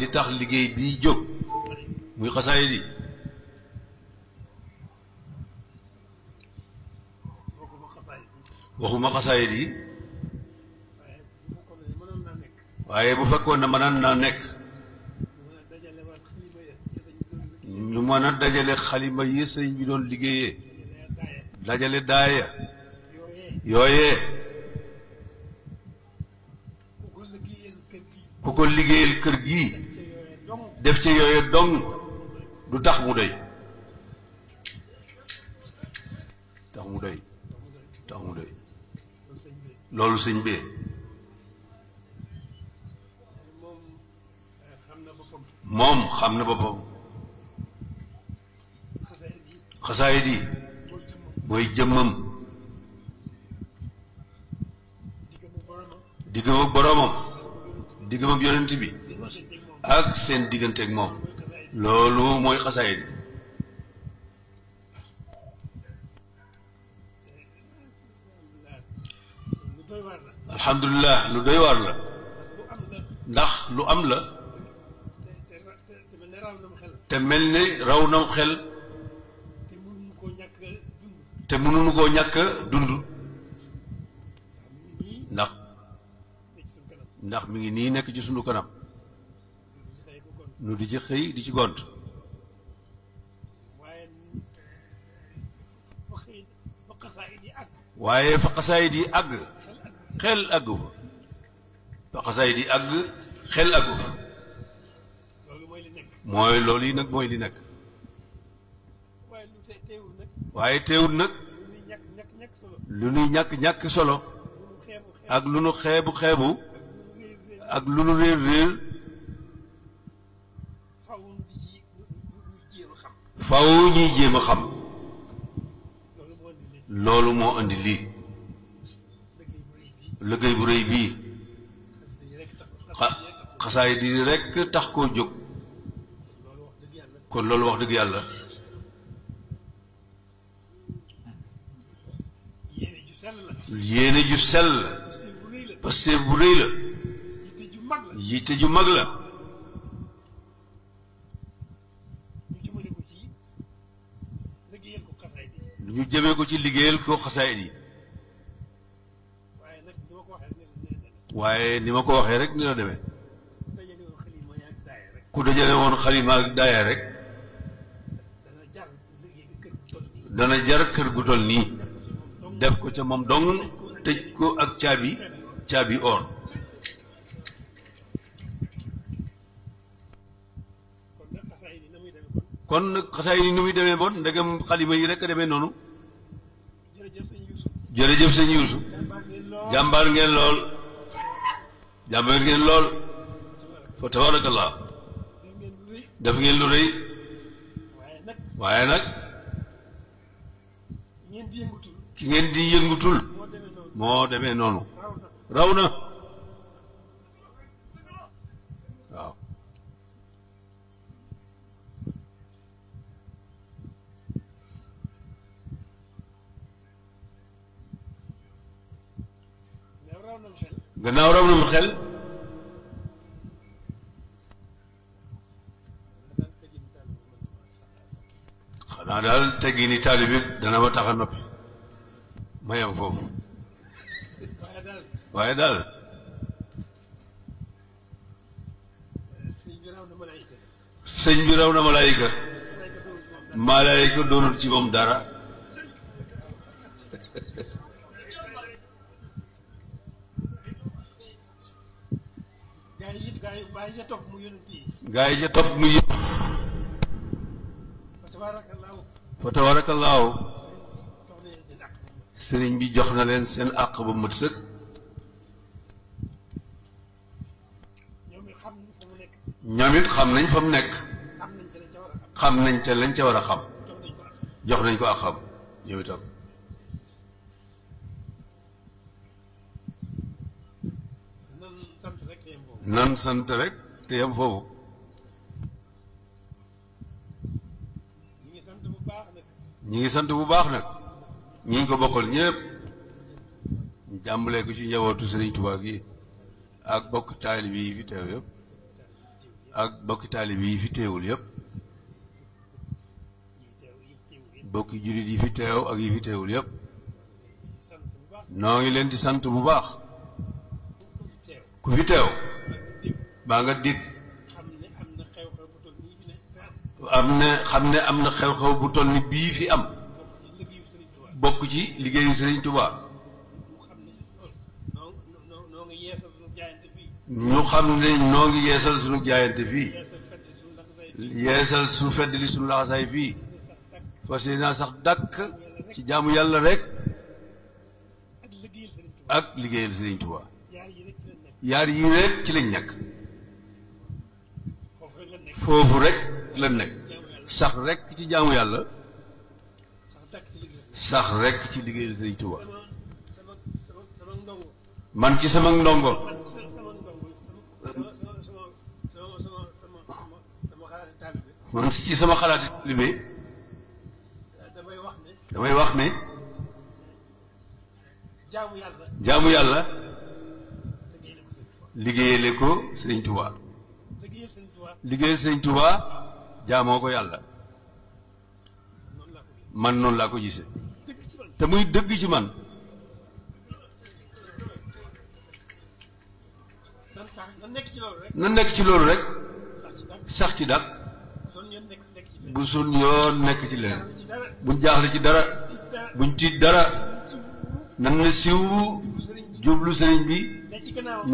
li tax liggéey bi jóg muy xasaayid yi waxuma xasaayid yi waaye bu fekkoon ne mënaan naa nekk ñu mën a dajale xalima yi sëñ bi doon liggéeyee dajale daaya yooyee ku ko liggéeyal kër gii def ci yooye dong du tax mu doy tax mu doy loolu sëñ bee moom xam na boppam xasaayid yi mooy jëmmam diggam ak boroomam diggam ak yonent bi ak seen diggante ak moom loolu mooy xasaayid yi alhamdulilah lu doy waar la ndax lu am la te mel ni raw nam xel te mënuñu koo ñàkk dund ndax mi ngi nii nekk ci sunu kanam nu di ci xëy di ci gont waaye fa xasaayid yi àgg xel àggu fa xasaayid yi àgg xel àggu fa mooy loolu yi nag mooy li nekk waaye teewul nag lu nuy ñàkk solo ak lu nu xeebu ak lu nu réer faw ñuy jéem a xam loolu moo indi lii liggéey bu rëy bii xasaayid yi rekk tax koo jóg kon loolu wax dëgg yàlla yéene ju sell parce que bu rëy la yitte ju mag la ñu jëmee ko ci liggéeyal ko xasaayid yi waaye ni ma ko waxee rek ni la demee ku dajale woon xalima ak daaya rek dana jar kër gu toll nii def ko ca moom dong tëj ko ak caabi or kon nag xasaayid yi ni muy demee bon ndegam xalima yi rek a demee noonu jërëjëf sëñ Yuusu jàmbaar ngeen lool fa tabarakallah def ngeen lu rëy waaye nag ki ngeen di yëngutul moo demee noonu raw na waaw gannaaw raw na mu xel xanaa daal teggi ni taalibe dana ma tax a noppi ma yem foofu waaye daal sëñ bi raw na malaayika doonul ci moom dara gaa yi ca topp mu yëpp fa tabaarakallaahu sëriñ bi jox na leen seen àq ba mët sëkk ñoom it xam nañ fa mu nekk xam nañ ca lañ ca war a xam jox nañ ko ak xam ñoom itam nan sant rek te yam foofu ñi ngi sant bu baax nag ñi ngi ko bokkal ñëpp ñu jàmbalee ko ci njabootu Sëriñ Tuubaa gi ak bokk taalib yi fi teew yëpp ak bokki taalib yi fi teewul yépp bokki jullit yi fi teew ak yi fi teewul yépp noo ngi leen di sant bu baax ku fi teew baa nga dégg xam ne am na xew-xew bu toll ni bii fi am bokk ci liggéeyu Sëriñ Tuubaa ñu xam ne noo ngi yeesal suñu jaayante fii yeesal su fedd li suñu laxasaay fii fas yéene sax dàkk ci jaamu yàlla rek ak liggéeyal Sëriñ Tuubaa yaar yi rek ci lañ nekk foofu rek la nekk sax rek ci jaamu yàlla sax rek ci liggéeyal Sëriñ Tuubaa man ci sama ndongo man ci sama xalaati taalibe damay wax ne jaamu yàlla liggéeyale ko Sëriñ Tuubaa liggéeyal Sëriñ Tuubaa jaamoo ko yàlla man noonu laa ko gisee te muy dëgg ci man na nekk ci loolu rek sax ci dàq bu sun yoon nekk ci leneen buñ jaaxle ci dara buñ tiit dara nan na siw jublu sëriñ bi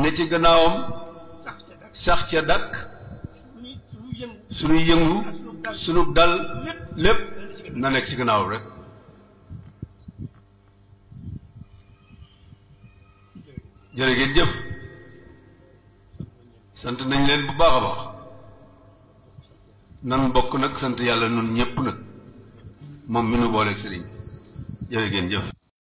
ne ci gannaawam sax ca dàq suñuy yëngu sunu dal lépp na nekk ci gannaawam rek jërë ngeen jëf sant nañ leen bu baax a baax nan bokk nag sant yàlla nun ñépp nag moom mi nu booleeg sëriñ jërë ngeen jëf